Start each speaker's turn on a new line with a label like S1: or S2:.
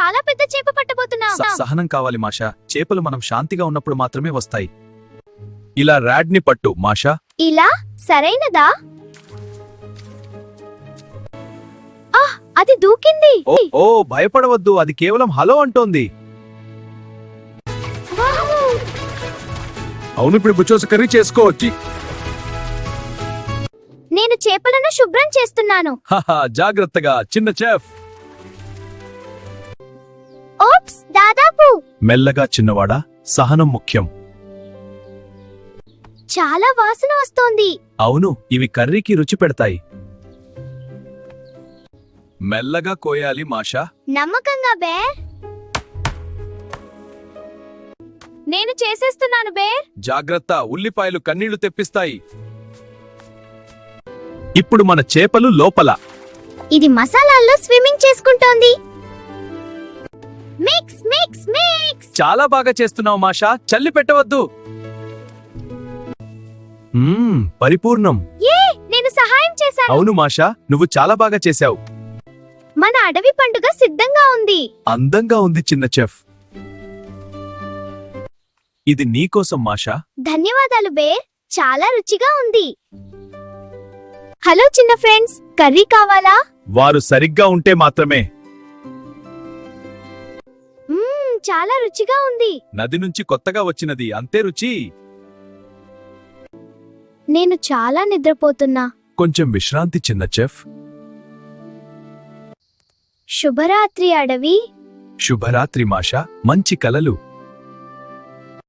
S1: చాలా పెద్ద చేప పట్టబోతున్నాం.
S2: సహనం కావాలి మాషా. చేపలు మనం శాంతిగా ఉన్నప్పుడు మాత్రమే వస్తాయి. ఇలా రాడ్ ని పట్టు మాషా.
S1: ఇలా సరైనదా? అది దూకింది.
S2: ఓ భయపడవద్దు, అది కేవలం హలో అంటోంది. అవును, ఇప్పుడు బుచ్చోస కర్రీ చేసుకోవచ్చు.
S1: నేను చేపలను శుభ్రం చేస్తున్నాను.
S2: జాగ్రత్తగా చిన్న చెఫ్.
S1: ఓప్స్, దాదాపు.
S2: మెల్లగా చిన్నవాడా, సహనం ముఖ్యం.
S1: చాలా వాసన వస్తోంది.
S2: అవును, ఇవి కర్రీకి రుచి పెడతాయి. మెల్లగా కోయాలి మాషా.
S1: నమ్మకంగా బేర్. నేను చేసేస్తున్నాను బేర్.
S2: జాగ్రత్త, ఉల్లిపాయలు కన్నీళ్లు తెప్పిస్తాయి. ఇప్పుడు మన చేపలు లోపల.
S1: ఇది మసాలాల్లో స్విమ్మింగ్ చేసుకుంటోంది. Mix mix mix.
S2: చాలా బాగా చేస్తున్నావు మాషా, చల్లి పెట్టవద్దు. పరిపూర్ణం.
S1: నేను సహాయం చేశాను.
S2: అవును మాషా, నువ్వు చాలా బాగా చేశావు.
S1: మన అడవి పండుగ సిద్ధంగా ఉంది.
S2: అందంగా ఉంది చిన్న చెఫ్. ఇది నీకోసం మాషా.
S1: ధన్యవాదాలు బేర్, చాలా రుచిగా ఉంది. హలో చిన్న ఫ్రెండ్స్, కర్రీ కావాలా?
S2: వారు సరిగ్గా ఉంటే మాత్రమే.
S1: చాలా రుచిగా ఉంది.
S2: నది నుంచి కొత్తగా వచ్చినది, అంతే రుచి.
S1: నేను చాలా నిద్రపోతున్నా.
S2: కొంచెం విశ్రాంతి చిన్న చెఫ్.
S1: శుభరాత్రి అడవి.
S2: శుభరాత్రి మాషా, మంచి కలలు.